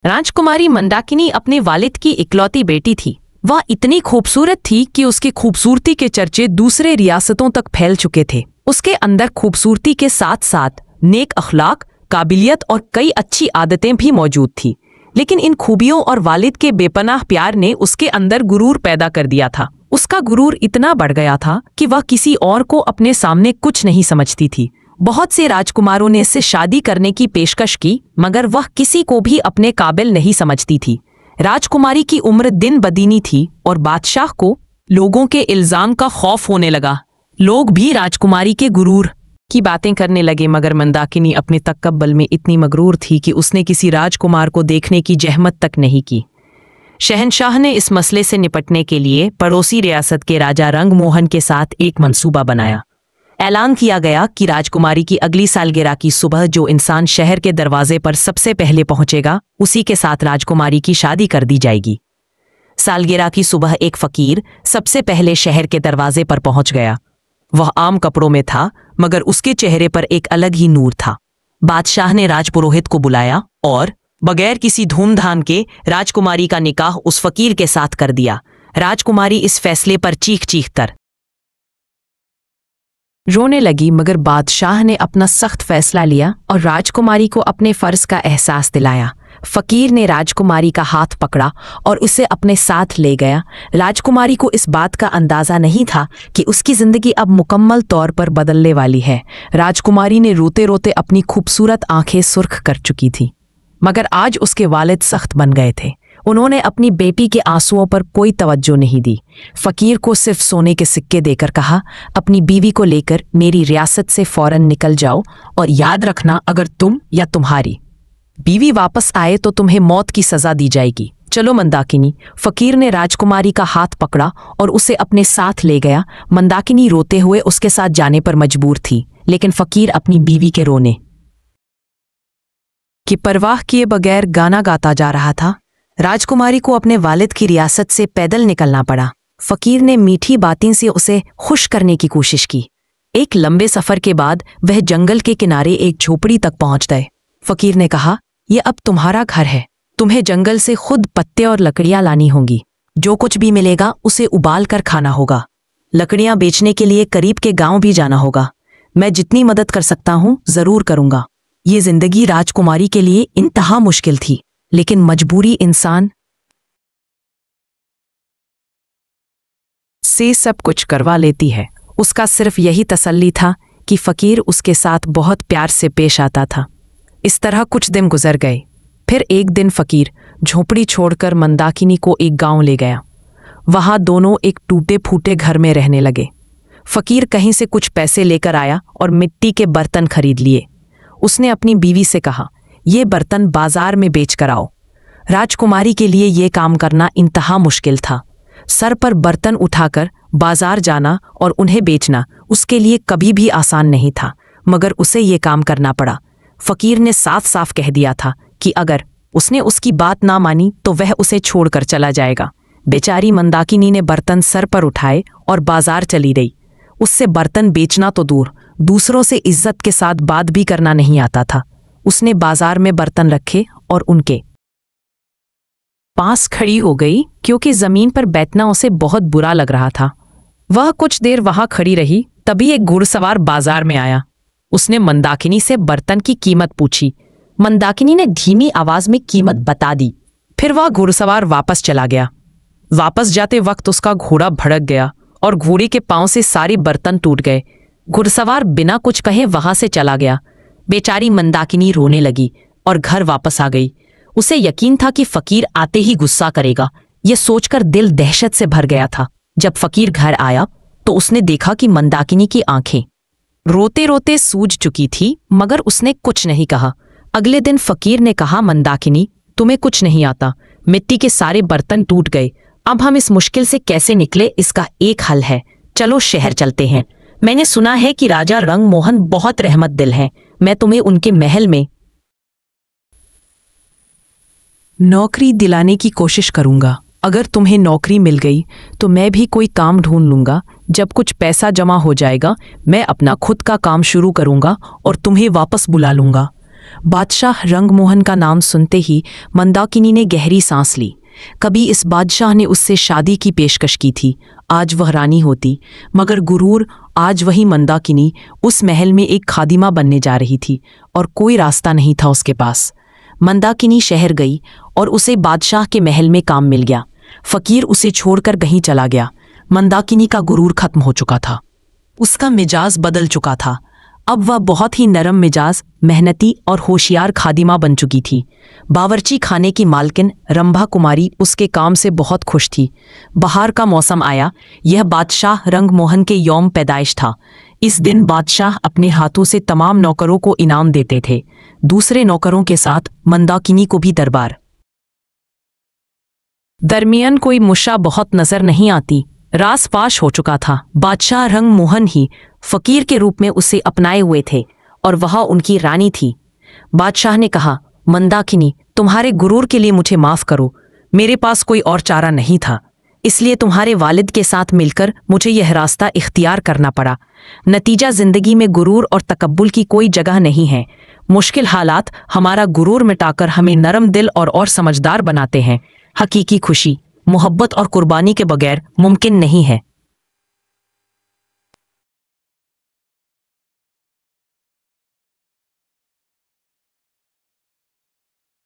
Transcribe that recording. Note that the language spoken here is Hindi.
राजकुमारी मंदाकिनी अपने वालिद की इकलौती बेटी थी। वह इतनी खूबसूरत थी कि उसकी खूबसूरती के चर्चे दूसरे रियासतों तक फैल चुके थे। उसके अंदर खूबसूरती के साथ साथ नेक अखलाक, काबिलियत और कई अच्छी आदतें भी मौजूद थी। लेकिन इन खूबियों और वालिद के बेपनाह प्यार ने उसके अंदर गुरूर पैदा कर दिया था। उसका गुरूर इतना बढ़ गया था कि वह किसी और को अपने सामने कुछ नहीं समझती थी। बहुत से राजकुमारों ने इससे शादी करने की पेशकश की, मगर वह किसी को भी अपने काबिल नहीं समझती थी। राजकुमारी की उम्र दिन बदीनी थी और बादशाह को लोगों के इल्जाम का खौफ होने लगा। लोग भी राजकुमारी के गुरूर की बातें करने लगे, मगर मंदाकिनी अपने तकब्बुल में इतनी मगरूर थी कि उसने किसी राजकुमार को देखने की जहमत तक नहीं की। शहंशाह ने इस मसले से निपटने के लिए पड़ोसी रियासत के राजा रंगमोहन के साथ एक मंसूबा बनाया। ऐलान किया गया कि राजकुमारी की अगली सालगिरह की सुबह जो इंसान शहर के दरवाजे पर सबसे पहले पहुंचेगा, उसी के साथ राजकुमारी की शादी कर दी जाएगी। सालगिरह की सुबह एक फकीर सबसे पहले शहर के दरवाजे पर पहुंच गया। वह आम कपड़ों में था, मगर उसके चेहरे पर एक अलग ही नूर था। बादशाह ने राजपुरोहित को बुलाया और बगैर किसी धूमधाम के राजकुमारी का निकाह उस फकीर के साथ कर दिया। राजकुमारी इस फैसले पर चीख चीख कर रोने लगी, मगर बादशाह ने अपना सख्त फैसला लिया और राजकुमारी को अपने फर्ज का एहसास दिलाया। फकीर ने राजकुमारी का हाथ पकड़ा और उसे अपने साथ ले गया। राजकुमारी को इस बात का अंदाजा नहीं था कि उसकी जिंदगी अब मुकम्मल तौर पर बदलने वाली है। राजकुमारी ने रोते रोते अपनी खूबसूरत आंखें सुर्ख कर चुकी थी, मगर आज उसके वालिद सख्त बन गए थे। उन्होंने अपनी बेटी के आंसुओं पर कोई तवज्जो नहीं दी। फकीर को सिर्फ सोने के सिक्के देकर कहा, अपनी बीवी को लेकर मेरी रियासत से फौरन निकल जाओ और याद रखना, अगर तुम या तुम्हारी बीवी वापस आए तो तुम्हें मौत की सजा दी जाएगी। चलो मंदाकिनी। फकीर ने राजकुमारी का हाथ पकड़ा और उसे अपने साथ ले गया। मंदाकिनी रोते हुए उसके साथ जाने पर मजबूर थी, लेकिन फकीर अपनी बीवी के रोने की परवाह किए बगैर गाना गाता जा रहा था। राजकुमारी को अपने वालिद की रियासत से पैदल निकलना पड़ा। फकीर ने मीठी बातें से उसे खुश करने की कोशिश की। एक लंबे सफर के बाद वह जंगल के किनारे एक झोपड़ी तक पहुंच गए। फकीर ने कहा, यह अब तुम्हारा घर है। तुम्हें जंगल से खुद पत्ते और लकड़ियां लानी होंगी। जो कुछ भी मिलेगा उसे उबाल कर खाना होगा। लकड़ियां बेचने के लिए करीब के गांव भी जाना होगा। मैं जितनी मदद कर सकता हूं जरूर करूंगा। ये जिंदगी राजकुमारी के लिए इंतहा मुश्किल थी, लेकिन मजबूरी इंसान से सब कुछ करवा लेती है। उसका सिर्फ यही तसल्ली था कि फकीर उसके साथ बहुत प्यार से पेश आता था। इस तरह कुछ दिन गुजर गए। फिर एक दिन फकीर झोपड़ी छोड़कर मंदाकिनी को एक गांव ले गया। वहां दोनों एक टूटे फूटे घर में रहने लगे। फकीर कहीं से कुछ पैसे लेकर आया और मिट्टी के बर्तन खरीद लिए। उसने अपनी बीवी से कहा, ये बर्तन बाजार में बेच कर आओ। राजकुमारी के लिए ये काम करना इंतहा मुश्किल था। सर पर बर्तन उठाकर बाजार जाना और उन्हें बेचना उसके लिए कभी भी आसान नहीं था, मगर उसे ये काम करना पड़ा। फकीर ने साफ साफ कह दिया था कि अगर उसने उसकी बात ना मानी तो वह उसे छोड़कर चला जाएगा। बेचारी मंदाकिनी ने बर्तन सर पर उठाए और बाजार चली गई। उससे बर्तन बेचना तो दूर, दूसरों से इज्जत के साथ बात भी करना नहीं आता था। उसने बाजार में बर्तन रखे और उनके पास खड़ी हो गई, क्योंकि जमीन पर बैठना उसे बहुत बुरा लग रहा था। वह कुछ देर वहां खड़ी रही, तभी एक घुड़सवार बाजार में आया। उसने मंदाकिनी से बर्तन की कीमत पूछी। मंदाकिनी ने धीमी आवाज में कीमत बता दी। फिर वह घुड़सवार वापस चला गया। वापस जाते वक्त उसका घोड़ा भड़क गया और घोड़े के पांव से सारे बर्तन टूट गए। घुड़सवार बिना कुछ कहे वहां से चला गया। बेचारी मंदाकिनी रोने लगी और घर वापस आ गई। उसे यकीन था कि फकीर आते ही गुस्सा करेगा। यह सोचकर दिल दहशत से भर गया था। जब फकीर घर आया तो उसने देखा कि मंदाकिनी की आंखें रोते रोते सूज चुकी थी, मगर उसने कुछ नहीं कहा। अगले दिन फकीर ने कहा, मंदाकिनी, तुम्हें कुछ नहीं आता। मिट्टी के सारे बर्तन टूट गए। अब हम इस मुश्किल से कैसे निकले, इसका एक हल है। चलो शहर चलते हैं। मैंने सुना है कि राजा रंगमोहन बहुत रहमत दिल हैं। मैं तुम्हें उनके महल में नौकरी दिलाने की कोशिश करूंगा। अगर तुम्हें नौकरी मिल गई तो मैं भी कोई काम ढूंढ लूंगा। जब कुछ पैसा जमा हो जाएगा मैं अपना खुद का काम शुरू करूंगा और तुम्हें वापस बुला लूंगा। बादशाह रंगमोहन का नाम सुनते ही मंदाकिनी ने गहरी सांस ली। कभी इस बादशाह ने उससे शादी की पेशकश की थी, आज वह रानी होती, मगर गुरूर, आज वही मंदाकिनी उस महल में एक खादिमा बनने जा रही थी और कोई रास्ता नहीं था उसके पास। मंदाकिनी शहर गई और उसे बादशाह के महल में काम मिल गया। फकीर उसे छोड़कर कहीं चला गया। मंदाकिनी का गुरूर खत्म हो चुका था, उसका मिजाज बदल चुका था। अब वह बहुत ही नरम मिजाज, मेहनती और होशियार खादिमा बन चुकी थी। बावर्ची खाने की मालकिन रंभा कुमारी उसके काम से बहुत खुश थी। बाहर का मौसम आया। यह बादशाह रंगमोहन के यौम पैदाइश था। इस दिन बादशाह अपने हाथों से तमाम नौकरों को इनाम देते थे। दूसरे नौकरों के साथ मंदाकिनी को भी दरबार। दरमियान कोई मुशा बहुत नजर नहीं आती। रास पाश हो चुका था। बादशाह रंगमोहन ही फकीर के रूप में उसे अपनाए हुए थे और वह उनकी रानी थी। बादशाह ने कहा, मंदाकिनी, तुम्हारे गुरूर के लिए मुझे माफ करो। मेरे पास कोई और चारा नहीं था, इसलिए तुम्हारे वालिद के साथ मिलकर मुझे यह रास्ता इख्तियार करना पड़ा। नतीजा जिंदगी में गुरूर और तकब्बुल की कोई जगह नहीं है। मुश्किल हालात हमारा गुरूर मिटाकर हमें नरम दिल और समझदार बनाते हैं। हकीकी खुशी मोहब्बत और कुर्बानी के बगैर मुमकिन नहीं है।